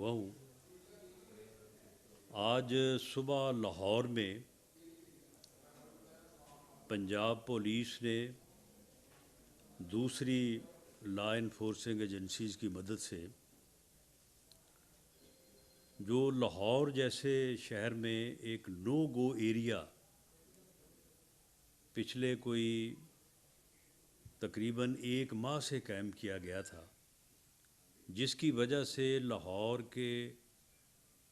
ہوا ہوں۔ آج صبح لاہور میں پنجاب پولیس نے دوسری لا انفورسنگ ایجنسیز کی مدد سے جو لاہور جیسے شہر میں ایک نو گو ایریا پچھلے کوئی تقریباً 1 ماہ سے قائم کیا گیا تھا، جس کی وجہ سے لاہور کے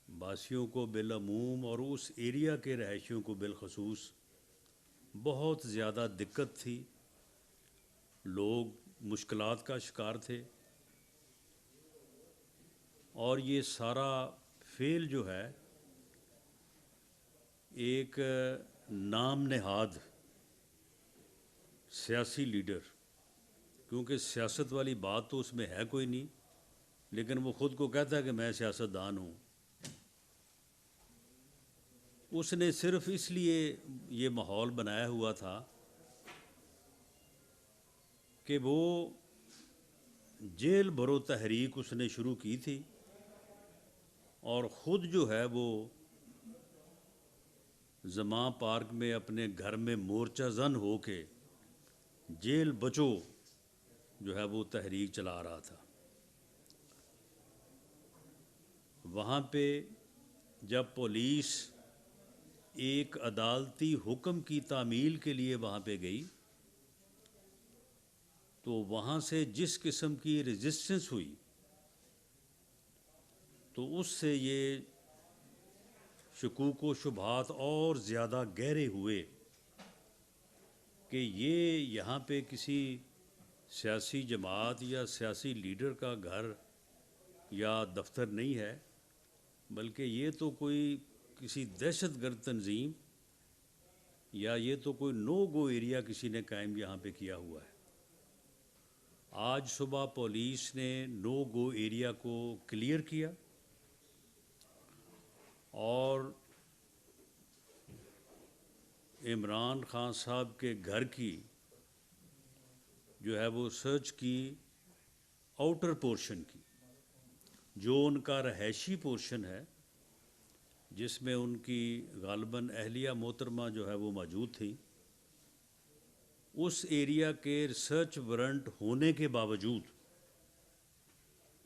باسیوں کو بالعموم اور اس ایریا کے رہائشیوں کو بالخصوص بہت زیادہ دقت تھی، لوگ مشکلات کا شکار تھے، اور یہ سارا فعل جو ہے ایک نام نہاد سیاسی لیڈر، کیونکہ سیاست والی بات تو اس میں ہے کوئی نہیں، لیکن وہ خود کو کہتا ہے کہ میں سیاستدان ہوں، اس نے صرف اس لیے یہ ماحول بنایا ہوا تھا کہ وہ جیل بھرو تحریک اس نے شروع کی تھی، اور خود جو ہے وہ زماں پارک میں اپنے گھر میں مورچہ زن ہو کے جیل بچو جو ہے وہ تحریک چلا رہا تھا۔ وہاں پہ جب پولیس ایک عدالتی حکم کی تعمیل کے لیے وہاں پہ گئی تو وہاں سے جس قسم کی ریزسٹنس ہوئی تو اس سے یہ شکوک و شبہات اور زیادہ گہرے ہوئے کہ یہ یہاں پہ کسی سیاسی جماعت یا سیاسی لیڈر کا گھر یا دفتر نہیں ہے، بلکہ یہ تو کوئی کسی دہشت گرد تنظیم یا یہ تو کوئی نو گو ایریا کسی نے قائم یہاں پہ کیا ہوا ہے۔ آج صبح پولیس نے نو گو ایریا کو کلیئر کیا اور عمران خان صاحب کے گھر کی جو ہے وہ سرچ کی، آؤٹر پورشن کی، جو ان کا رہائشی پورشن ہے جس میں ان کی غالباً اہلیہ محترمہ جو ہے وہ موجود تھی، اس ایریا کے ریسرچ وارنٹ ہونے کے باوجود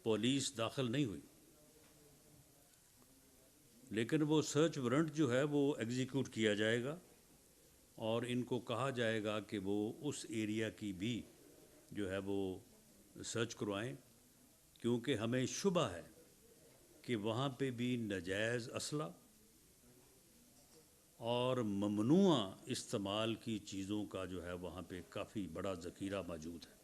پولیس داخل نہیں ہوئی، لیکن وہ سرچ وارنٹ جو ہے وہ ایگزیکیوٹ کیا جائے گا اور ان کو کہا جائے گا کہ وہ اس ایریا کی بھی جو ہے وہ سرچ کروائیں، کیونکہ ہمیں شبہ ہے کہ وہاں پہ بھی ناجائز اسلحہ اور ممنوع استعمال کی چیزوں کا جو ہے وہاں پہ کافی بڑا ذخیرہ موجود ہے۔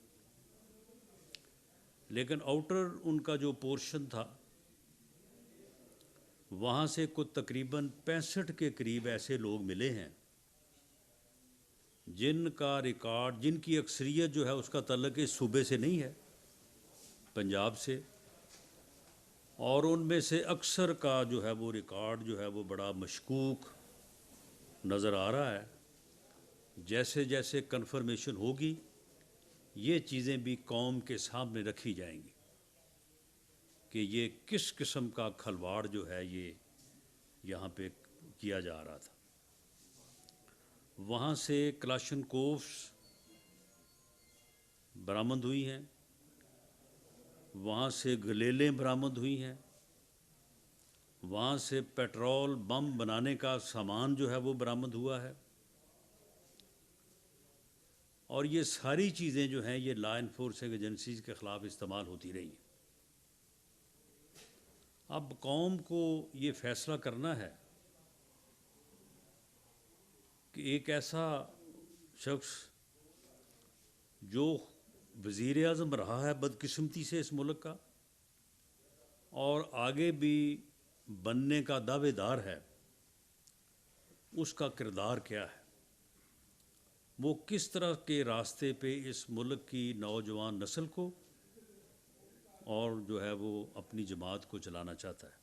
لیکن آؤٹر ان کا جو پورشن تھا وہاں سے کچھ تقریباً 65 کے قریب ایسے لوگ ملے ہیں جن کا ریکارڈ، جن کی اکثریت جو ہے اس کا تعلق اس صوبے سے نہیں ہے، پنجاب سے، اور ان میں سے اکثر کا جو ہے وہ ریکارڈ جو ہے وہ بڑا مشکوک نظر آ رہا ہے۔ جیسے جیسے کنفرمیشن ہوگی یہ چیزیں بھی قوم کے سامنے رکھی جائیں گی کہ یہ کس قسم کا کھلواڑ جو ہے یہ یہاں پہ کیا جا رہا تھا۔ وہاں سے کلاشنکوفس برآمد ہوئی ہیں، وہاں سے گلیلیں برآمد ہوئی ہیں، وہاں سے پیٹرول بم بنانے کا سامان جو ہے وہ برآمد ہوا ہے، اور یہ ساری چیزیں جو ہیں یہ لا انفورسنگ ایجنسیز کے خلاف استعمال ہوتی رہی ہیں۔ اب قوم کو یہ فیصلہ کرنا ہے کہ ایک ایسا شخص جو وزیر اعظم رہا ہے بدقسمتی سے اس ملک کا اور آگے بھی بننے کا دعوے دار ہے، اس کا کردار کیا ہے، وہ کس طرح کے راستے پہ اس ملک کی نوجوان نسل کو اور جو ہے وہ اپنی جماعت کو چلانا چاہتا ہے،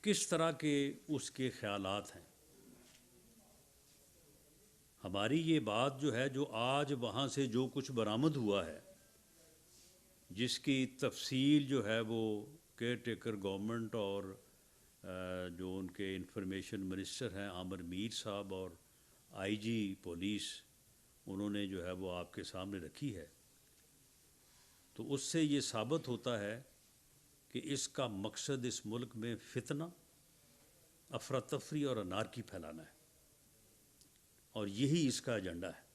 کس طرح کے اس کے خیالات ہیں۔ ہماری یہ بات جو ہے، جو آج وہاں سے جو کچھ برآمد ہوا ہے، جس کی تفصیل جو ہے وہ کیئر ٹیکر گورنمنٹ اور جو ان کے انفارمیشن منسٹر ہیں عامر میر صاحب اور آئی جی پولیس، انہوں نے جو ہے وہ آپ کے سامنے رکھی ہے، تو اس سے یہ ثابت ہوتا ہے کہ اس کا مقصد اس ملک میں فتنہ، افراتفری اور انارکی پھیلانا ہے، اور یہی اس کا ایجنڈا ہے۔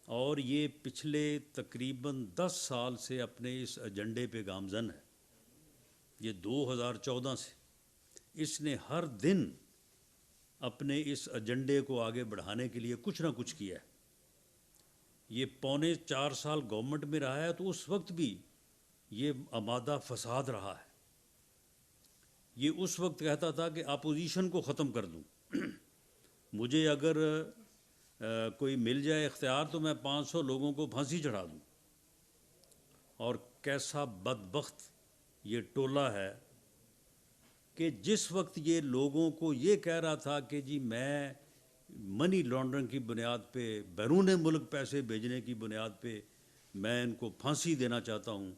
اور یہ پچھلے تقریباً 10 سال سے اپنے اس ایجنڈے پہ گامزن ہے۔ یہ 2014 سے اس نے ہر دن اپنے اس ایجنڈے کو آگے بڑھانے کے لیے کچھ نہ کچھ کیا ہے۔ یہ 4.25 سال گورنمنٹ میں رہا ہے، تو اس وقت بھی یہ آمادہ فساد رہا ہے۔ یہ اس وقت کہتا تھا کہ اپوزیشن کو ختم کر دوں، مجھے اگر کوئی مل جائے اختیار تو میں 500 لوگوں کو پھانسی چڑھا دوں۔ اور کیسا بدبخت یہ ٹولہ ہے کہ جس وقت یہ لوگوں کو یہ کہہ رہا تھا کہ جی میں منی لانڈرنگ کی بنیاد پہ، بیرون ملک پیسے بھیجنے کی بنیاد پہ میں ان کو پھانسی دینا چاہتا ہوں،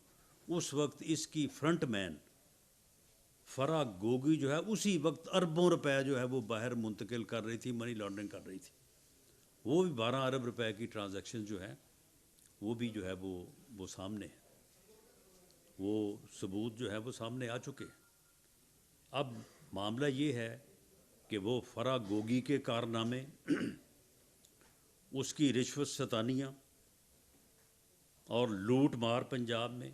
اس وقت اس کی فرنٹ مین فرا گوگی جو ہے اسی وقت اربوں روپے جو ہے وہ باہر منتقل کر رہی تھی، منی لانڈرنگ کر رہی تھی۔ وہ بھی 12 ارب روپے کی ٹرانزیکشن جو ہیں وہ بھی جو ہے وہ سامنے ہے، وہ ثبوت جو ہے وہ سامنے آ چکے ہیں۔ اب معاملہ یہ ہے کہ وہ فرا گوگی کے کارنامے، اس کی رشوت ستانیاں اور لوٹ مار پنجاب میں،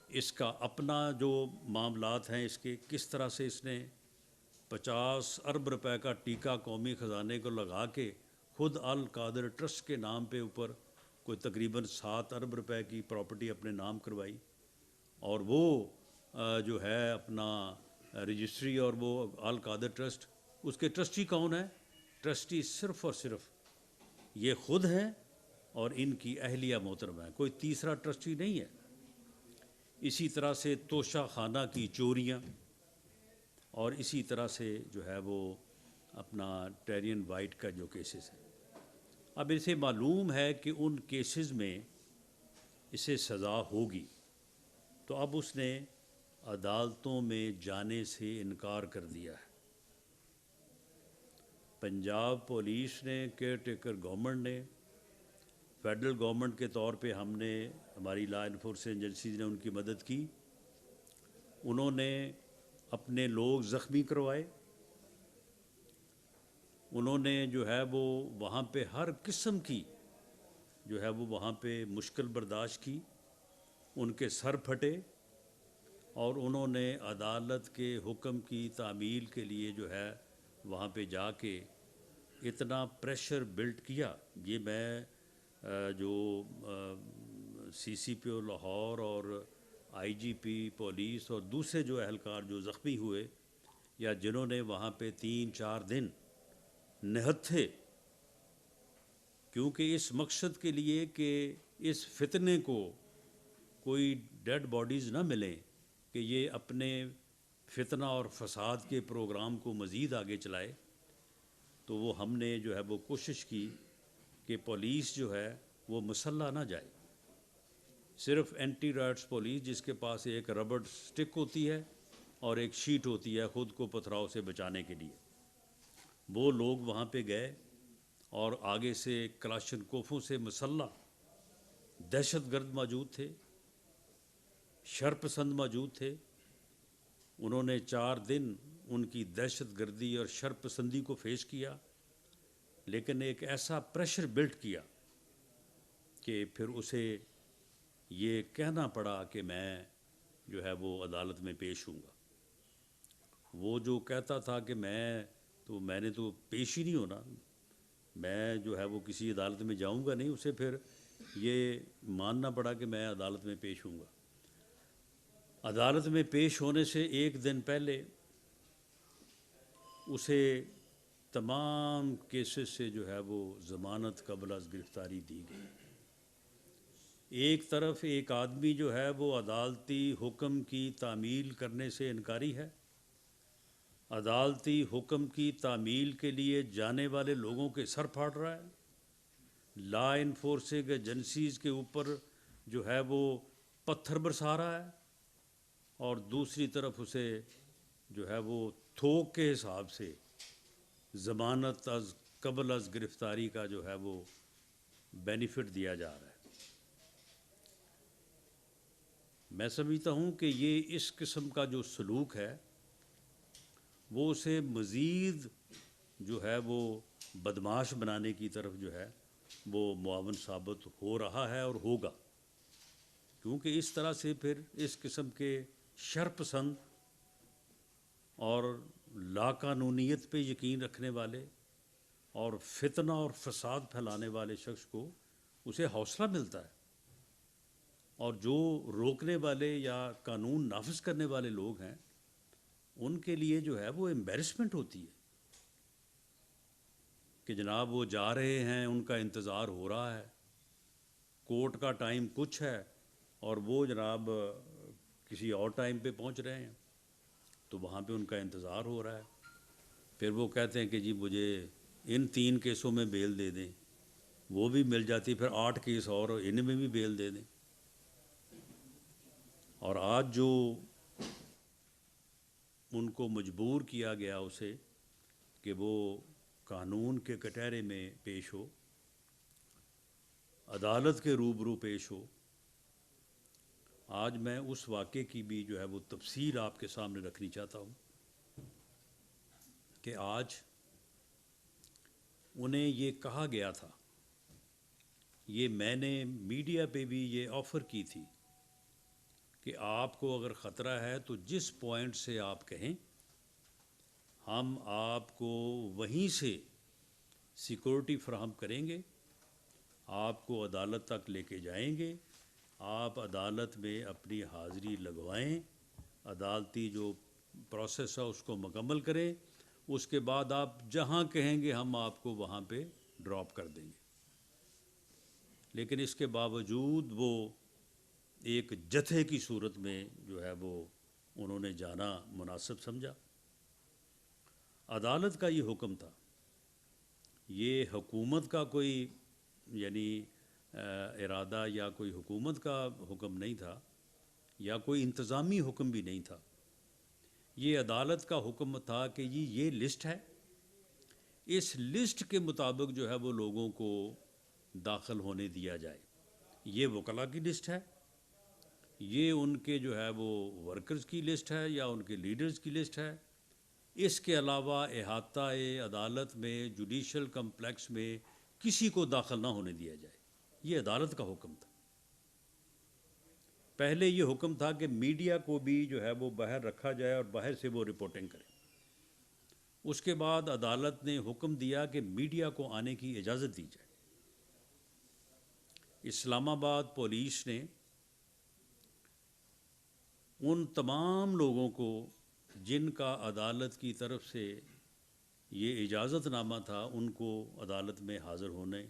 اس کا اپنا جو معاملات ہیں، اس کے کس طرح سے اس نے 50 ارب روپے کا ٹیکہ قومی خزانے کو لگا کے خود القادر ٹرسٹ کے نام پہ اوپر کوئی تقریباً 7 ارب روپے کی پراپرٹی اپنے نام کروائی، اور وہ جو ہے اپنا رجسٹری، اور وہ القادر ٹرسٹ، اس کے ٹرسٹی کون ہے؟ ٹرسٹی صرف اور صرف یہ خود ہیں اور ان کی اہلیہ محترمہ ہے، کوئی تیسرا ٹرسٹی نہیں ہے۔ اسی طرح سے توشہ خانہ کی چوریاں، اور اسی طرح سے جو ہے وہ اپنا ٹیرین وائٹ کا جو کیسز ہے۔ اب اسے معلوم ہے کہ ان کیسز میں اسے سزا ہوگی، تو اب اس نے عدالتوں میں جانے سے انکار کر دیا ہے۔ پنجاب پولیس نے، کیئر ٹیکر گورنمنٹ نے، فیڈرل گورنمنٹ کے طور پہ ہم نے، ہماری لا انفورسمنٹ ایجنسیز نے ان کی مدد کی۔ انہوں نے اپنے لوگ زخمی کروائے، انہوں نے جو ہے وہ وہاں پہ ہر قسم کی جو ہے وہ وہاں پہ مشکل برداشت کی، ان کے سر پھٹے، اور انہوں نے عدالت کے حکم کی تعمیل کے لیے جو ہے وہاں پہ جا کے اتنا پریشر بلڈ کیا۔ یہ میں جو سی سی پی او لاہور اور آئی جی پی پولیس اور دوسرے جو اہلکار جو زخمی ہوئے، یا جنہوں نے وہاں پہ 3-4 دن نہتھے، کیونکہ اس مقصد کے لیے کہ اس فتنے کو کوئی ڈیڈ باڈیز نہ ملیں، کہ یہ اپنے فتنہ اور فساد کے پروگرام کو مزید آگے چلائے، تو وہ ہم نے جو ہے وہ کوشش کی کہ پولیس جو ہے وہ مسلح نہ جائے۔ صرف اینٹی رائٹس پولیس، جس کے پاس ایک ربڑ سٹک ہوتی ہے اور ایک شیٹ ہوتی ہے خود کو پتھراؤ سے بچانے کے لیے، وہ لوگ وہاں پہ گئے، اور آگے سے کلاشن کوفوں سے مسلح دہشت گرد موجود تھے، شر پسند موجود تھے۔ انہوں نے 4 دن ان کی دہشت گردی اور شر پسندی کو فیس کیا، لیکن ایک ایسا پریشر بلڈ کیا کہ پھر اسے یہ کہنا پڑا کہ میں جو ہے وہ عدالت میں پیش ہوں گا۔ وہ جو کہتا تھا کہ میں نے تو پیش ہی نہیں ہونا، میں جو ہے وہ کسی عدالت میں جاؤں گا نہیں، اسے پھر یہ ماننا پڑا کہ میں عدالت میں پیش ہوں گا۔ عدالت میں پیش ہونے سے 1 دن پہلے اسے تمام کیسز سے جو ہے وہ ضمانت قبل از گرفتاری دی گئی۔ ایک طرف ایک آدمی جو ہے وہ عدالتی حکم کی تعمیل کرنے سے انکاری ہے، عدالتی حکم کی تعمیل کے لیے جانے والے لوگوں کے سر پھاڑ رہا ہے، لا انفورسنگ ایجنسیز کے اوپر جو ہے وہ پتھر برسا رہا ہے، اور دوسری طرف اسے جو ہے وہ تھوک کے حساب سے ضمانت از قبل از گرفتاری کا جو ہے وہ بینیفٹ دیا جا رہا ہے۔ میں سمجھتا ہوں کہ یہ اس قسم کا جو سلوک ہے وہ اسے مزید جو ہے وہ بدمعاش بنانے کی طرف جو ہے وہ معاون ثابت ہو رہا ہے اور ہوگا، کیونکہ اس طرح سے پھر اس قسم کے شرپسند اور لاقانونیت پہ یقین رکھنے والے اور فتنہ اور فساد پھیلانے والے شخص کو اسے حوصلہ ملتا ہے، اور جو روکنے والے یا قانون نافذ کرنے والے لوگ ہیں ان کے لیے جو ہے وہ امبیرسمنٹ ہوتی ہے کہ جناب وہ جا رہے ہیں، ان کا انتظار ہو رہا ہے، کورٹ کا ٹائم کچھ ہے اور وہ جناب کسی اور ٹائم پہ پہنچ رہے ہیں، تو وہاں پہ ان کا انتظار ہو رہا ہے۔ پھر وہ کہتے ہیں کہ جی مجھے ان 3 کیسوں میں بیل دے دیں، وہ بھی مل جاتی، پھر 8 کیس اور ان میں بھی بیل دے دیں۔ اور آج جو ان کو مجبور کیا گیا اسے کہ وہ قانون کے کٹہرے میں پیش ہو، عدالت کے روبرو پیش ہو، آج میں اس واقعے کی بھی جو ہے وہ تفصیل آپ کے سامنے رکھنی چاہتا ہوں کہ آج انہیں یہ کہا گیا تھا، یہ میں نے میڈیا پہ بھی یہ آفر کی تھی کہ آپ کو اگر خطرہ ہے تو جس پوائنٹ سے آپ کہیں ہم آپ کو وہیں سے سیکورٹی فراہم کریں گے، آپ کو عدالت تک لے کے جائیں گے، آپ عدالت میں اپنی حاضری لگوائیں، عدالتی جو پروسیس ہے اس کو مکمل کریں، اس کے بعد آپ جہاں کہیں گے ہم آپ کو وہاں پہ ڈراپ کر دیں گے۔ لیکن اس کے باوجود وہ ایک جتھے کی صورت میں جو ہے وہ انہوں نے جانا مناسب سمجھا۔ عدالت کا یہ حکم تھا، یہ حکومت کا کوئی یعنی ارادہ یا کوئی حکومت کا حکم نہیں تھا یا کوئی انتظامی حکم بھی نہیں تھا، یہ عدالت کا حکم تھا کہ یہ لسٹ ہے، اس لسٹ کے مطابق جو ہے وہ لوگوں کو داخل ہونے دیا جائے۔ یہ وکلاء کی لسٹ ہے، یہ ان کے جو ہے وہ ورکرز کی لسٹ ہے یا ان کے لیڈرز کی لسٹ ہے، اس کے علاوہ احاطہ عدالت میں جوڈیشل کمپلیکس میں کسی کو داخل نہ ہونے دیا جائے۔ یہ عدالت کا حکم تھا۔ پہلے یہ حکم تھا کہ میڈیا کو بھی جو ہے وہ باہر رکھا جائے اور باہر سے وہ رپورٹنگ کرے۔ اس کے بعد عدالت نے حکم دیا کہ میڈیا کو آنے کی اجازت دی جائے۔ اسلام آباد پولیس نے ان تمام لوگوں کو جن کا عدالت کی طرف سے یہ اجازت نامہ تھا ان کو عدالت میں حاضر ہونے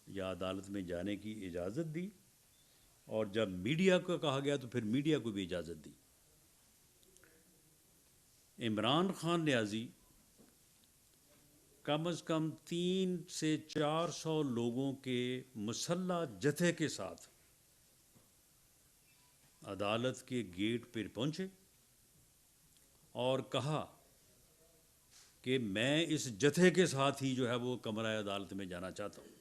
یا عدالت میں جانے کی اجازت دی، اور جب میڈیا کو کہا گیا تو پھر میڈیا کو بھی اجازت دی۔ عمران خان نیازی کم از کم 300 سے 400 لوگوں کے مسلح جتھے کے ساتھ عدالت کے گیٹ پر پہنچے اور کہا کہ میں اس جتھے کے ساتھ ہی جو ہے وہ کمرہ عدالت میں جانا چاہتا ہوں۔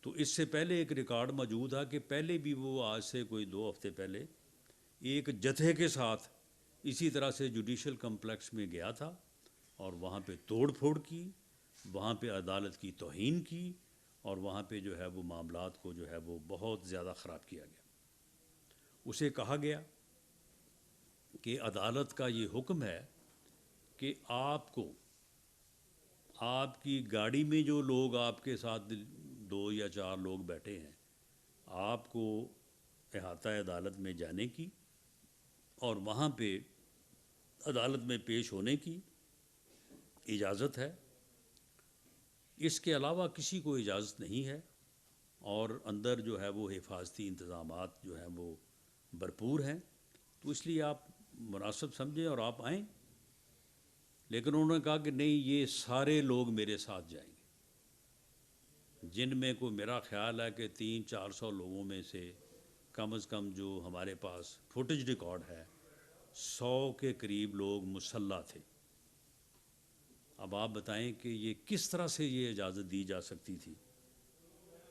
تو اس سے پہلے ایک ریکارڈ موجود ہے کہ پہلے بھی وہ آج سے کوئی 2 ہفتے پہلے ایک جتھے کے ساتھ اسی طرح سے جوڈیشل کمپلیکس میں گیا تھا اور وہاں پہ توڑ پھوڑ کی، وہاں پہ عدالت کی توہین کی، اور وہاں پہ جو ہے وہ معاملات کو جو ہے وہ بہت زیادہ خراب کیا گیا۔ اسے کہا گیا کہ عدالت کا یہ حکم ہے کہ آپ کو آپ کی گاڑی میں جو لوگ آپ کے ساتھ 2 یا 4 لوگ بیٹھے ہیں، آپ کو احاطہ عدالت میں جانے کی اور وہاں پہ عدالت میں پیش ہونے کی اجازت ہے، اس کے علاوہ کسی کو اجازت نہیں ہے، اور اندر جو ہے وہ حفاظتی انتظامات جو ہیں وہ بھرپور ہیں، تو اس لیے آپ مناسب سمجھیں اور آپ آئیں۔ لیکن انہوں نے کہا کہ نہیں، یہ سارے لوگ میرے ساتھ جائیں گے، جن میں کو میرا خیال ہے کہ 300-400 لوگوں میں سے کم از کم جو ہمارے پاس فوٹیج ریکارڈ ہے 100 کے قریب لوگ مسلح تھے. اب آپ بتائیں کہ یہ کس طرح سے یہ اجازت دی جا سکتی تھی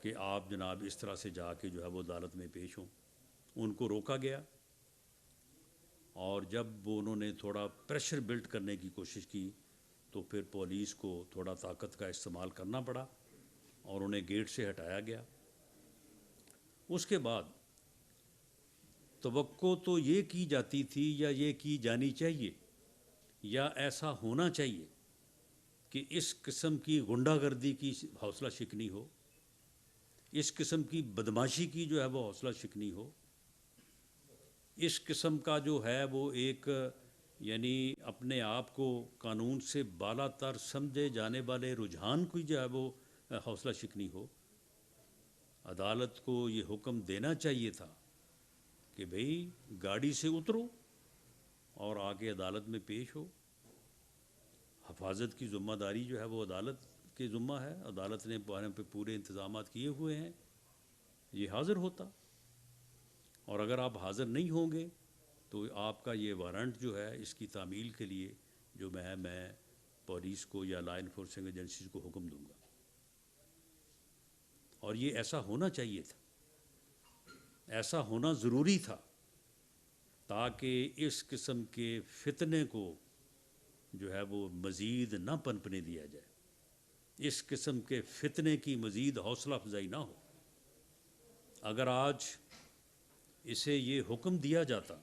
کہ آپ جناب اس طرح سے جا کے جو ہے وہ عدالت میں پیش ہوں. ان کو روکا گیا، اور جب وہ انہوں نے تھوڑا پریشر بلڈ کرنے کی کوشش کی تو پھر پولیس کو تھوڑا طاقت کا استعمال کرنا پڑا اور انہیں گیٹ سے ہٹایا گیا. اس کے بعد توقع تو یہ کی جاتی تھی یا یہ کی جانی چاہیے یا ایسا ہونا چاہیے کہ اس قسم کی غنڈہ گردی کی حوصلہ شکنی ہو، اس قسم کی بدماشی کی جو ہے وہ حوصلہ شکنی ہو، اس قسم کا جو ہے وہ ایک یعنی اپنے آپ کو قانون سے بالا تر سمجھے جانے والے رجحان کی جو ہے وہ حوصلہ شکنی ہو. عدالت کو یہ حکم دینا چاہیے تھا کہ بھئی گاڑی سے اترو اور آ کے عدالت میں پیش ہو. حفاظت کی ذمہ داری جو ہے وہ عدالت کے ذمہ ہے، عدالت نے پہ پورے انتظامات کیے ہوئے ہیں. یہ حاضر ہوتا، اور اگر آپ حاضر نہیں ہوں گے تو آپ کا یہ وارنٹ جو ہے اس کی تعمیل کے لیے جو میں پولیس کو یا لا انفورسنگ ایجنسیز کو حکم دوں گا. اور یہ ایسا ہونا چاہیے تھا، ایسا ہونا ضروری تھا تاکہ اس قسم کے فتنے کو جو ہے وہ مزید نہ پنپنے دیا جائے، اس قسم کے فتنے کی مزید حوصلہ افزائی نہ ہو. اگر آج اسے یہ حکم دیا جاتا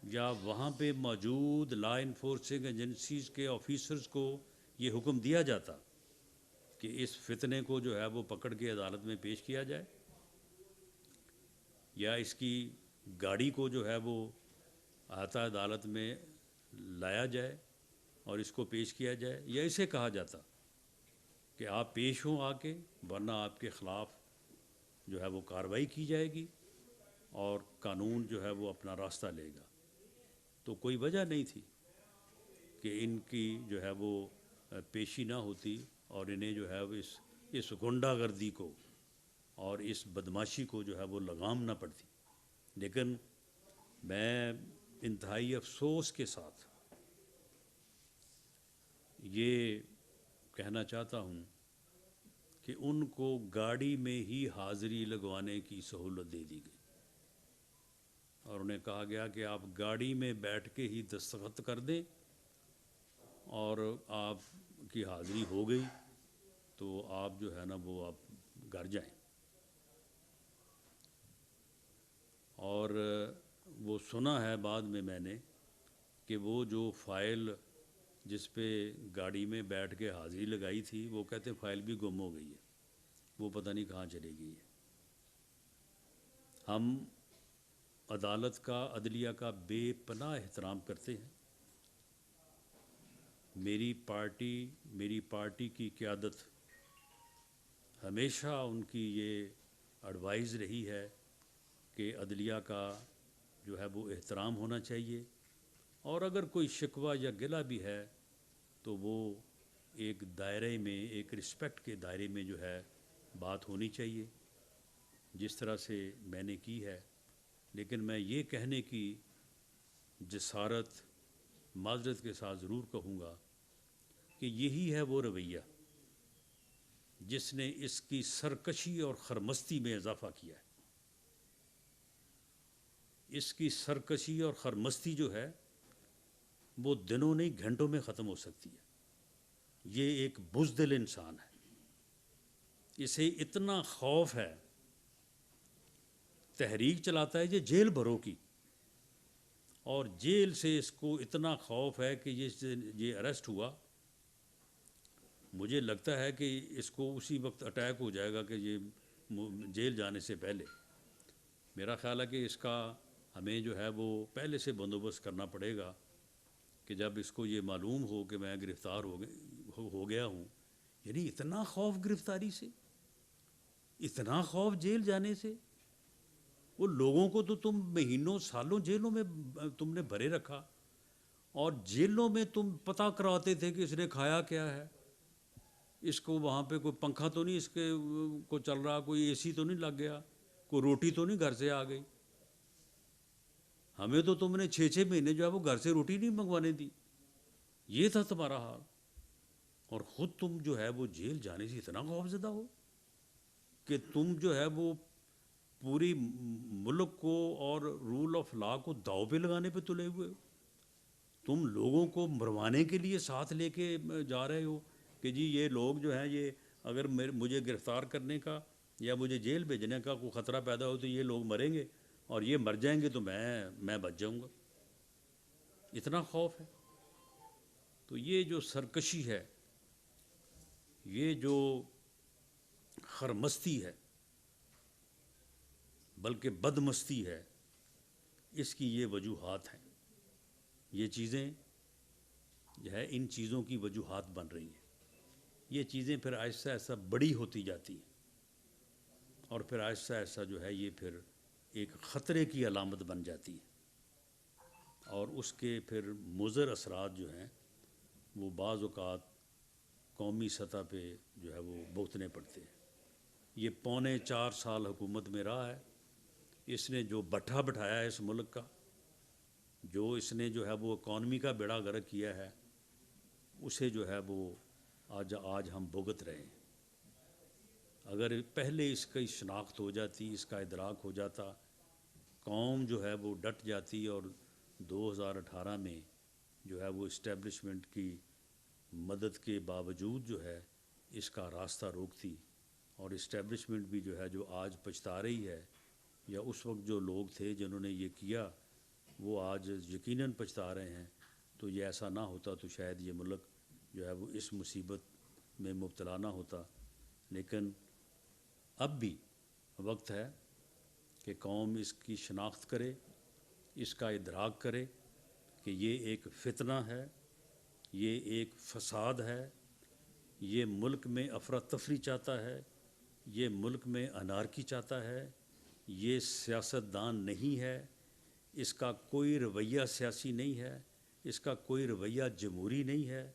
یا وہاں پہ موجود لا انفورسنگ ایجنسیز کے آفیسرز کو یہ حکم دیا جاتا کہ اس فتنے کو جو ہے وہ پکڑ کے عدالت میں پیش کیا جائے، یا اس کی گاڑی کو جو ہے وہ احاطہ عدالت میں لایا جائے اور اس کو پیش کیا جائے، یا اسے کہا جاتا کہ آپ پیش ہوں آ کے، ورنہ آپ کے خلاف جو ہے وہ کارروائی کی جائے گی اور قانون جو ہے وہ اپنا راستہ لے گا، تو کوئی وجہ نہیں تھی کہ ان کی جو ہے وہ پیشی نہ ہوتی اور انہیں جو ہے وہ اس غنڈہ گردی کو اور اس بدماشی کو جو ہے وہ لگام نہ پڑتی. لیکن میں انتہائی افسوس کے ساتھ یہ کہنا چاہتا ہوں کہ ان کو گاڑی میں ہی حاضری لگوانے کی سہولت دے دی گئی اور انہیں کہا گیا کہ آپ گاڑی میں بیٹھ کے ہی دستخط کر دیں اور آپ کی حاضری ہو گئی تو آپ جو ہے نا وہ آپ گھر جائیں. اور وہ سنا ہے بعد میں نے کہ وہ جو فائل جس پہ گاڑی میں بیٹھ کے حاضری لگائی تھی وہ کہتے فائل بھی گم ہو گئی ہے، وہ پتہ نہیں کہاں چلی گئی ہے. ہم عدالت کا، عدلیہ کا بے پناہ احترام کرتے ہیں. میری پارٹی کی قیادت ہمیشہ ان کی یہ ایڈوائز رہی ہے کہ عدلیہ کا جو ہے وہ احترام ہونا چاہیے، اور اگر کوئی شکوہ یا گلہ بھی ہے تو وہ ایک دائرے میں، ایک رسپیکٹ کے دائرے میں جو ہے بات ہونی چاہیے جس طرح سے میں نے کی ہے. لیکن میں یہ کہنے کی جسارت معذرت کے ساتھ ضرور کہوں گا کہ یہی ہے وہ رویہ جس نے اس کی سرکشی اور خرمستی میں اضافہ کیا ہے. اس کی سرکشی اور خرمستی جو ہے وہ دنوں نہیں گھنٹوں میں ختم ہو سکتی ہے. یہ ایک بزدل انسان ہے، اسے اتنا خوف ہے، تحریک چلاتا ہے یہ جیل بھروں کی، اور جیل سے اس کو اتنا خوف ہے کہ یہ اریسٹ ہوا. مجھے لگتا ہے کہ اس کو اسی وقت اٹیک ہو جائے گا کہ یہ جیل جانے سے پہلے. میرا خیال ہے کہ اس کا ہمیں جو ہے وہ پہلے سے بندوبست کرنا پڑے گا کہ جب اس کو یہ معلوم ہو کہ میں گرفتار ہو گیا ہوں. یعنی اتنا خوف گرفتاری سے، اتنا خوف جیل جانے سے. وہ لوگوں کو تو تم مہینوں سالوں جیلوں میں تم نے بھرے رکھا، اور جیلوں میں تم پتہ کراتے تھے کہ اس نے کھایا کیا ہے، اس کو وہاں پہ کوئی پنکھا تو نہیں اس کے کو چل رہا، کوئی اے سی تو نہیں لگ گیا، کوئی روٹی تو نہیں گھر سے آ گئی. ہمیں تو تم نے 6 مہینے جو ہے وہ گھر سے روٹی نہیں منگوانے دی. یہ تھا تمہارا حال. اور خود تم جو ہے وہ جیل جانے سے اتنا خوفزدہ ہو کہ تم جو ہے وہ پوری ملک کو اور رول آف لا کو داؤ پہ لگانے پہ تلے ہوئے ہو. تم لوگوں کو مروانے کے لیے ساتھ لے کے جا رہے ہو کہ جی یہ لوگ جو ہیں یہ اگر مجھے گرفتار کرنے کا یا مجھے جیل بھیجنے کا کوئی خطرہ پیدا ہو تو یہ لوگ مریں گے اور یہ مر جائیں گے تو میں بچ جاؤں گا. اتنا خوف ہے. تو یہ جو سرکشی ہے, یہ جو خرمستی ہے بلکہ بدمستی ہے, اس کی یہ وجوہات ہیں. یہ چیزیں جو ہے ان چیزوں کی وجوہات بن رہی ہیں. یہ چیزیں پھر آہستہ آہستہ بڑی ہوتی جاتی ہیں اور پھر آہستہ آہستہ جو ہے یہ پھر ایک خطرے کی علامت بن جاتی ہے اور اس کے پھر مضر اثرات جو ہیں وہ بعض اوقات قومی سطح پہ جو ہے وہ بھگتنے پڑتے ہیں. یہ 4.25 سال حکومت میں رہا ہے. اس نے جو بٹھا بٹھایا ہے اس ملک کا, جو اس نے جو ہے وہ اکانومی کا بیڑا غرق کیا ہے, اسے جو ہے وہ آج ہم بھگت رہے ہیں. اگر پہلے اس کی شناخت ہو جاتی, اس کا ادراک ہو جاتا, قوم جو ہے وہ ڈٹ جاتی اور 2018 میں جو ہے وہ اسٹیبلشمنٹ کی مدد کے باوجود جو ہے اس کا راستہ روکتی, اور اسٹیبلشمنٹ بھی جو ہے جو آج پچھتا رہی ہے, یا اس وقت جو لوگ تھے جنہوں نے یہ کیا وہ آج یقیناً پچھتا رہے ہیں, تو یہ ایسا نہ ہوتا تو شاید یہ ملک جو ہے وہ اس مصیبت میں مبتلا نہ ہوتا. لیکن اب بھی وقت ہے کہ قوم اس کی شناخت کرے, اس کا ادراک کرے کہ یہ ایک فتنہ ہے, یہ ایک فساد ہے, یہ ملک میں افراتفری چاہتا ہے, یہ ملک میں انارکی چاہتا ہے, یہ سیاستدان نہیں ہے, اس کا کوئی رویہ سیاسی نہیں ہے, اس کا کوئی رویہ جمہوری نہیں ہے.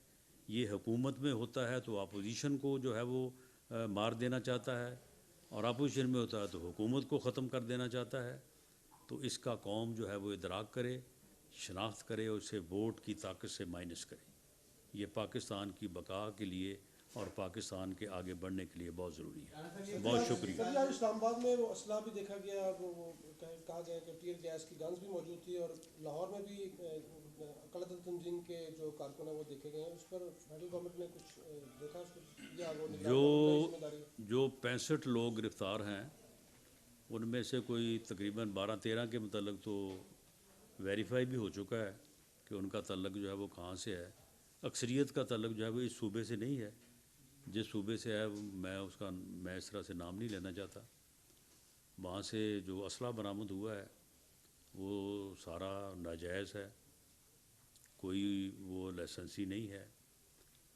یہ حکومت میں ہوتا ہے تو اپوزیشن کو جو ہے وہ مار دینا چاہتا ہے, اور اپوزیشن میں ہوتا ہے تو حکومت کو ختم کر دینا چاہتا ہے. تو اس کا قوم جو ہے وہ ادراک کرے, شناخت کرے اور اسے ووٹ کی طاقت سے مائنس کرے. یہ پاکستان کی بقا کے لیے اور پاکستان کے آگے بڑھنے کے لیے بہت ضروری ہے. بہت شکریہ. سر آج اسلام آباد میں وہ اسلحہ بھی دیکھا گیا, وہ کہا گیا کہ ٹیئر گیس کی گنز بھی موجود تھی, اور لاہور میں بھی قلعت تنظیم کے جو کارکن ہیں وہ دیکھے گئے ہیں. اس پر فیڈرل گورنمنٹ نے کچھ دیکھا اس کو, یا وہ نگران گورنمنٹ کی ذمہ داری ہے؟ جو 65 لوگ گرفتار ہیں ان میں سے کوئی تقریباً 12-13 کے متعلق تو ویریفائی بھی ہو چکا ہے کہ ان کا تعلق جو ہے وہ کہاں سے ہے. اکثریت کا تعلق جو ہے وہ اس صوبے سے نہیں ہے. جس صوبے سے ہے میں اس طرح سے نام نہیں لینا چاہتا. وہاں سے جو اسلحہ برآمد ہوا ہے وہ سارا ناجائز ہے, کوئی وہ لائسنسی نہیں ہے.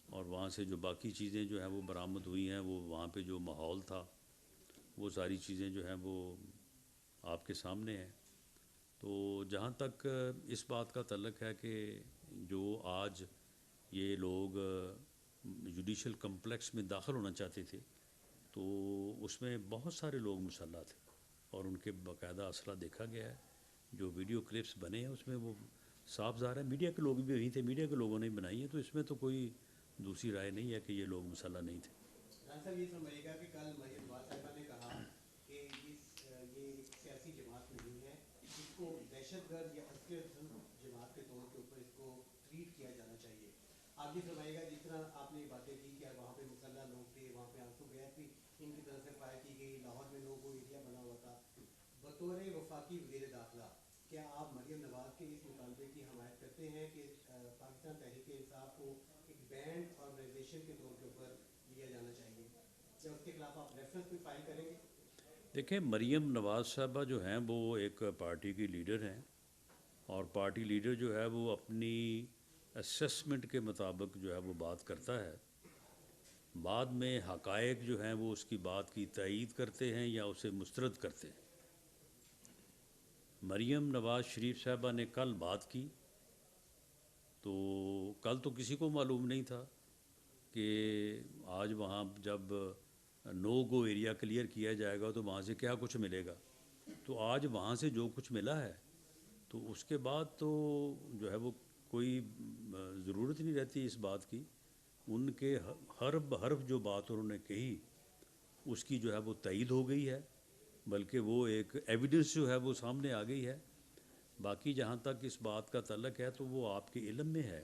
اور وہاں سے جو باقی چیزیں جو ہیں وہ برآمد ہوئی ہیں, وہ وہاں پہ جو ماحول تھا وہ ساری چیزیں جو ہیں وہ آپ کے سامنے ہیں. تو جہاں تک اس بات کا تعلق ہے کہ جو آج یہ لوگ جوڈیشل کمپلیکس میں داخل ہونا چاہتے تھے تو اس میں بہت سارے لوگ مسلح تھے اور ان کے باقاعدہ اسلحہ دیکھا گیا ہے. جو ویڈیو کلپس بنے ہیں اس میں وہ صاف ظاہر ہے, میڈیا کے لوگ بھی وہی تھے, میڈیا کے لوگوں نے بنائی ہے, تو اس میں تو کوئی دوسری رائے نہیں ہے کہ یہ لوگ مسلح نہیں تھے. صاحب یہ فرمائیے گا کہ کل مریم نواز صاحبہ نے کہا کہ یہ ایک سیاسی جماعت نہیں ہے, اس کو دہشت گرد یا عسکر جماعت کے طور کے اوپر اس کو ٹریٹ کیا جانا چاہیے. آپ یہ فرمائیے گا جس طرح آپ نے باتیں کی کہ وہاں پہ مسلح لوگ تھے, وہاں پہ آنسو گیس بھی ان کی طرف سے فائر کی گئی, لاہور میں لوگوں کو ایریا بنا ہوا تھا, بطور وفاقی وزیر داخلہ کیا آپ مریم نواز کے اس مطالبے کی حمایت کرتے ہیں کہ پاکستان تحریک انصاف کو ایک بینڈ آرگنائزیشن کے طور کے اوپر لیا جانا چاہیے, یا اس کے خلاف آپ ریفرنس بھی فائل کریں گے؟ دیکھیں, مریم نواز صاحبہ جو ہیں وہ ایک پارٹی کی لیڈر ہیں, اور پارٹی لیڈر جو ہے وہ اپنی اسیسمنٹ کے مطابق جو ہے وہ بات کرتا ہے. بعد میں حقائق جو ہیں وہ اس کی بات کی تائید کرتے ہیں یا اسے مسترد کرتے ہیں. مریم نواز شریف صاحبہ نے کل بات کی تو کل تو کسی کو معلوم نہیں تھا کہ آج وہاں جب نو گو ایریا کلیئر کیا جائے گا تو وہاں سے کیا کچھ ملے گا. تو آج وہاں سے جو کچھ ملا ہے تو اس کے بعد تو جو ہے وہ کوئی ضرورت نہیں رہتی اس بات کی. ان کے حرف حرف جو بات انہوں نے کہی اس کی جو ہے وہ تائید ہو گئی ہے، بلکہ وہ ایک ایویڈنس جو ہے وہ سامنے آ گئی ہے. باقی جہاں تک اس بات کا تعلق ہے تو وہ آپ کے علم میں ہے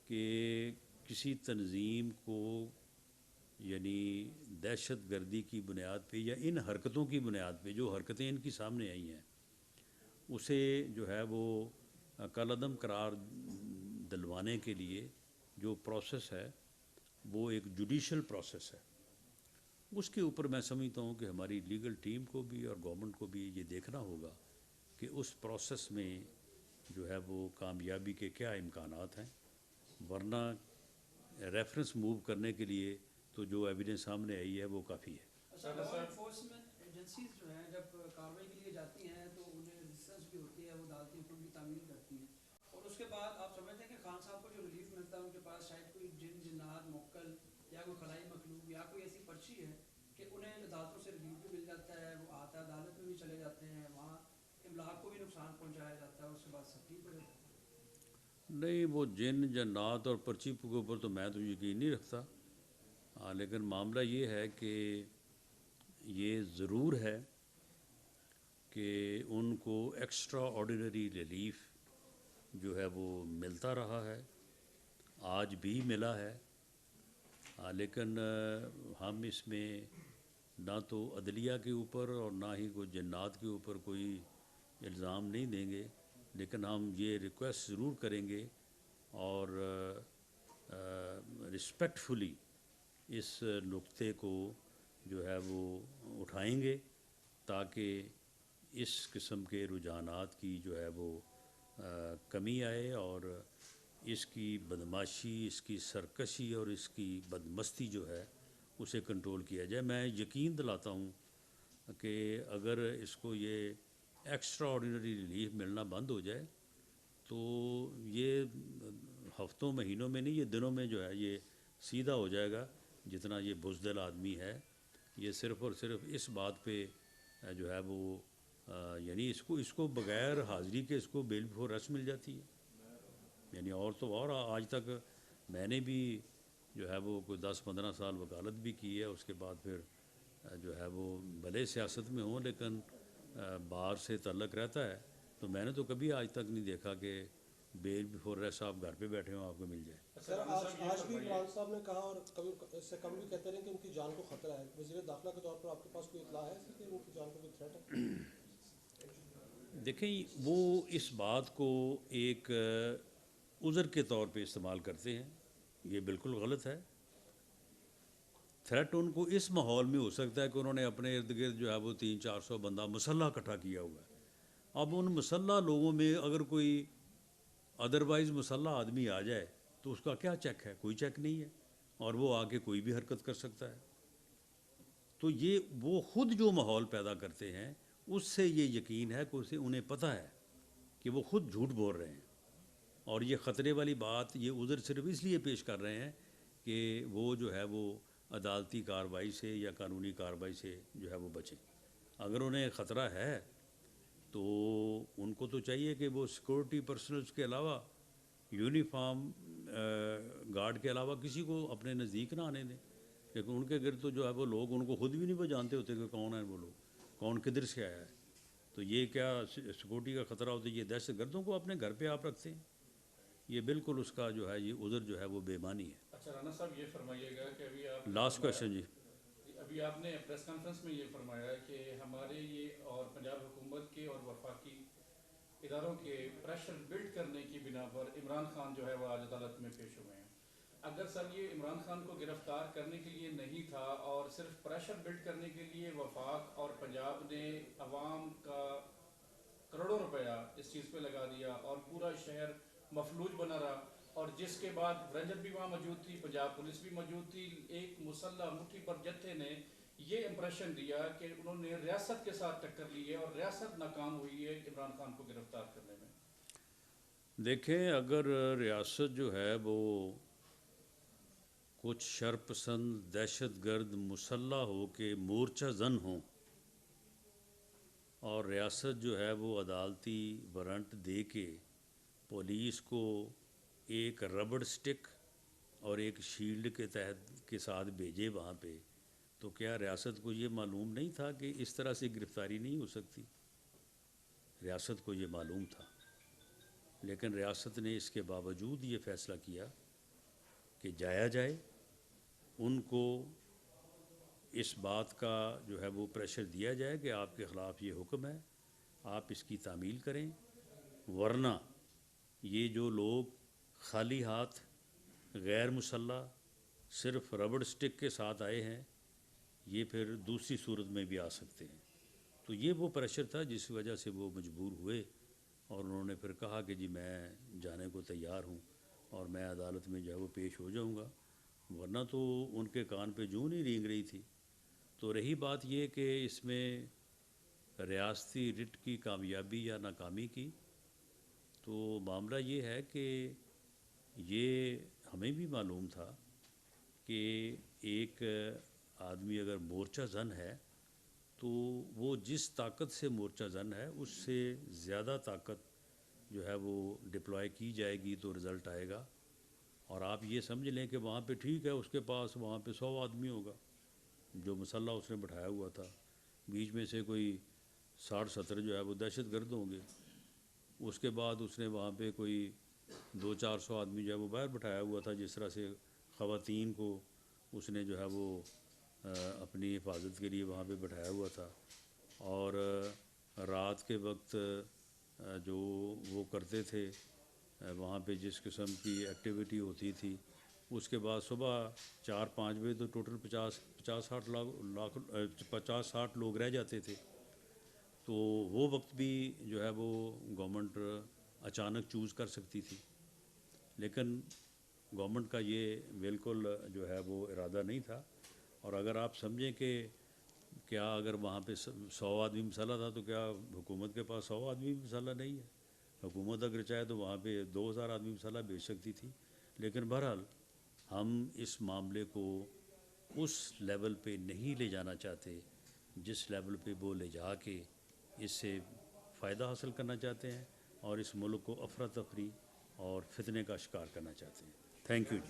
کہ کسی تنظیم کو یعنی دہشت گردی کی بنیاد پہ یا ان حرکتوں کی بنیاد پہ جو حرکتیں ان کی سامنے آئی ہیں اسے جو ہے وہ کالعدم قرار دلوانے کے لیے جو پروسیس ہے وہ ایک جوڈیشل پروسیس ہے. اس کے اوپر میں سمجھتا ہوں کہ ہماری لیگل ٹیم کو بھی اور گورنمنٹ کو بھی یہ دیکھنا ہوگا کہ اس پروسیس میں جو ہے وہ کامیابی کے کیا امکانات ہیں، ورنہ ریفرنس موو کرنے کے لیے تو جو ایویڈنس سامنے آئی ہے وہ کافی ہے. اچھا، لا انفورسمنٹ ایجنسیز جو ہیں جب کارروائی کے لیے جاتی ہیں تو انہیں ریزسٹنس بھی ہوتی ہے، وہ عدالتی حکم کی تعمیل کرتی ہیں، اور اس کے بعد آپ سمجھتے ہیں کہ خان صاحب کو جو ریلیف ملتا ہے ان کے پاس شاید کوئی جن جنات موکل یا کوئی خلائی مخلوق یا کوئی ایسی پرچی ہے کہ انہیں عدالتوں سے ریلیف بھی مل جاتا ہے، وہ آتا ہے عدالت میں بھی چلے جاتے ہیں، وہاں املاک کو بھی نقصان پہنچایا جاتا ہے، اس کے بعد سختی پڑے. نہیں، وہ جن جنات اور پرچی کے اوپر تو میں تو یقین نہیں رکھتا. لیکن معاملہ یہ ہے کہ یہ ضرور ہے کہ ان کو ایکسٹرا آرڈینری ریلیف جو ہے وہ ملتا رہا ہے، آج بھی ملا ہے. لیکن ہم اس میں نہ تو عدلیہ کے اوپر اور نہ ہی کوئی جنات کے اوپر کوئی الزام نہیں دیں گے، لیکن ہم یہ ریکویسٹ ضرور کریں گے اور رسپیکٹفلی اس نقطے کو جو ہے وہ اٹھائیں گے تاکہ اس قسم کے رجحانات کی جو ہے وہ کمی آئے اور اس کی بدماشی، اس کی سرکشی اور اس کی بدمستی جو ہے اسے کنٹرول کیا جائے. میں یقین دلاتا ہوں کہ اگر اس کو یہ ایکسٹرا آرڈینری ریلیف ملنا بند ہو جائے تو یہ ہفتوں مہینوں میں نہیں، یہ دنوں میں جو ہے یہ سیدھا ہو جائے گا. جتنا یہ بزدل آدمی ہے یہ صرف اور صرف اس بات پہ جو ہے وہ یعنی اس کو بغیر حاضری کے اس کو بیل بفور ارسٹ مل جاتی ہے. یعنی اور آج تک میں نے بھی جو ہے وہ کوئی 10-15 سال وکالت بھی کی ہے، اس کے بعد پھر جو ہے وہ بھلے سیاست میں ہوں لیکن بار سے تعلق رہتا ہے، تو میں نے تو کبھی آج تک نہیں دیکھا کہ بیل بفور ارسٹ آپ گھر پہ بیٹھے ہوں آپ کو مل جائے. سر آج بھی عمران صاحب نے کہا اور کبھی اس سے کم بھی کہتے رہے کہ ان کی جان کو خطرہ ہے. وزیر داخلہ کے طور پر آپ کے پاس کوئی اطلاع ہے کہ ان کی جان کو کوئی تھریٹ ہے؟ دیکھیں، وہ اس بات کو ایک عذر کے طور پہ استعمال کرتے ہیں، یہ بالکل غلط ہے. تھریٹ ان کو اس ماحول میں ہو سکتا ہے کہ انہوں نے اپنے ارد گرد جو ہے وہ 300-400 بندہ مسلح اکٹھا کیا ہوا ہے. اب ان مسلح لوگوں میں اگر کوئی ادروائز مسلح آدمی آ جائے تو اس کا کیا چیک ہے؟ کوئی چیک نہیں ہے، اور وہ آ کے کوئی بھی حرکت کر سکتا ہے. تو یہ وہ خود جو ماحول پیدا کرتے ہیں اس سے یہ یقین ہے کہ اسے انہیں پتہ ہے کہ وہ خود جھوٹ بول رہے ہیں، اور یہ خطرے والی بات یہ عذر صرف اس لیے پیش کر رہے ہیں کہ وہ جو ہے وہ عدالتی کارروائی سے یا قانونی کارروائی سے جو ہے وہ بچیں. اگر انہیں خطرہ ہے تو ان کو تو چاہیے کہ وہ سیکورٹی پرسنلز کے علاوہ، یونیفارم گارڈ کے علاوہ کسی کو اپنے نزدیک نہ آنے دیں. لیکن ان کے گرد تو جو ہے وہ لوگ ان کو خود بھی نہیں وہ جانتے ہوتے کہ کون ہیں وہ لوگ، کون کدھر سے آیا ہے. تو یہ کیا سیکورٹی کا خطرہ ہوتا ہے؟ یہ دہشت گردوں کو اپنے گھر پہ آپ رکھتے ہیں. یہ بالکل اس کا جو ہے یہ عذر جو ہے وہ بے معنی ہے. اچھا رانا صاحب، یہ فرمائیے گا کہ ابھی آپ لاسٹ کویشچن جی. ابھی آپ نے پریس کانفرنس میں یہ فرمایا کہ ہمارے یہ اور پنجاب حکومت کے اور وفاقی اداروں کے پریشر بلڈ کرنے کی بنا پر عمران خان جو ہے وہ آج عدالت میں پیش ہوئے ہیں. اگر سر یہ عمران خان کو گرفتار کرنے کے لیے نہیں تھا اور صرف پریشر بلڈ کرنے کے لیے وفاق اور پنجاب نے عوام کا کروڑوں روپیہ اس چیز پہ لگا دیا اور پورا شہر مفلوج بنا رہا، اور جس کے بعد رنجت بھی وہاں موجود تھی، پنجاب پولیس بھی موجود تھی، ایک مسلح مٹھی پر جتھے نے یہ امپریشن دیا کہ انہوں نے ریاست کے ساتھ ٹکر لی ہے اور ریاست ناکام ہوئی ہے عمران خان کو گرفتار کرنے میں. دیکھیں، اگر ریاست جو ہے وہ کچھ شرپسند دہشت گرد مسلح ہو کے مورچہ زن ہوں اور ریاست جو ہے وہ عدالتی وارنٹ دے کے پولیس کو ایک ربڑ سٹک اور ایک شیلڈ کے تحت کے ساتھ بھیجے وہاں پہ، تو کیا ریاست کو یہ معلوم نہیں تھا کہ اس طرح سے گرفتاری نہیں ہو سکتی؟ ریاست کو یہ معلوم تھا، لیکن ریاست نے اس کے باوجود یہ فیصلہ کیا کہ جایا جائے، ان کو اس بات کا جو ہے وہ پریشر دیا جائے کہ آپ کے خلاف یہ حکم ہے، آپ اس کی تعمیل کریں، ورنہ یہ جو لوگ خالی ہاتھ غیر مسلح صرف ربڑ سٹک کے ساتھ آئے ہیں، یہ پھر دوسری صورت میں بھی آ سکتے ہیں۔ تو یہ وہ پریشر تھا جس وجہ سے وہ مجبور ہوئے، اور انہوں نے پھر کہا کہ جی میں جانے کو تیار ہوں اور میں عدالت میں جو ہے وہ پیش ہو جاؤں گا، ورنہ تو ان کے کان پہ جوں نہیں رینگ رہی تھی۔ تو رہی بات یہ کہ اس میں ریاستی رٹ کی کامیابی یا ناکامی کی، تو معاملہ یہ ہے کہ یہ ہمیں بھی معلوم تھا کہ ایک آدمی اگر مورچہ زن ہے تو وہ جس طاقت سے مورچہ زن ہے اس سے زیادہ طاقت جو ہے وہ ڈپلوائے کی جائے گی تو رزلٹ آئے گا۔ اور آپ یہ سمجھ لیں کہ وہاں پہ ٹھیک ہے اس کے پاس وہاں پہ 100 آدمی ہوگا جو مسلح اس نے بٹھایا ہوا تھا، بیچ میں سے کوئی 60-70 جو ہے وہ دہشت گرد ہوں گے، اس کے بعد اس نے وہاں پہ کوئی 200-400 آدمی جو ہے وہ باہر بٹھایا ہوا تھا، جس طرح سے خواتین کو اس نے جو ہے وہ اپنی حفاظت کے لیے وہاں پہ بٹھایا ہوا تھا، اور رات کے وقت جو وہ کرتے تھے وہاں پہ جس قسم کی ایکٹیویٹی ہوتی تھی، اس کے بعد صبح 4-5 بجے تو ٹوٹل 50-60 لوگ رہ جاتے تھے۔ تو وہ وقت بھی جو ہے وہ گورنمنٹ اچانک چوز کر سکتی تھی، لیکن گورنمنٹ کا یہ بالکل جو ہے وہ ارادہ نہیں تھا۔ اور اگر آپ سمجھیں کہ کیا اگر وہاں پہ 100 آدمی مسلح تھا تو کیا حکومت کے پاس 100 آدمی مسلح نہیں ہے؟ حکومت اگر چاہے تو وہاں پہ 2000 آدمی مسلح بھیج سکتی تھی، لیکن بہرحال ہم اس معاملے کو اس لیول پہ نہیں لے جانا چاہتے جس لیول پہ وہ لے جا کے اس سے فائدہ حاصل کرنا چاہتے ہیں اور اس ملک کو افراتفری اور فتنے کا شکار کرنا چاہتے ہیں۔ Thank you G.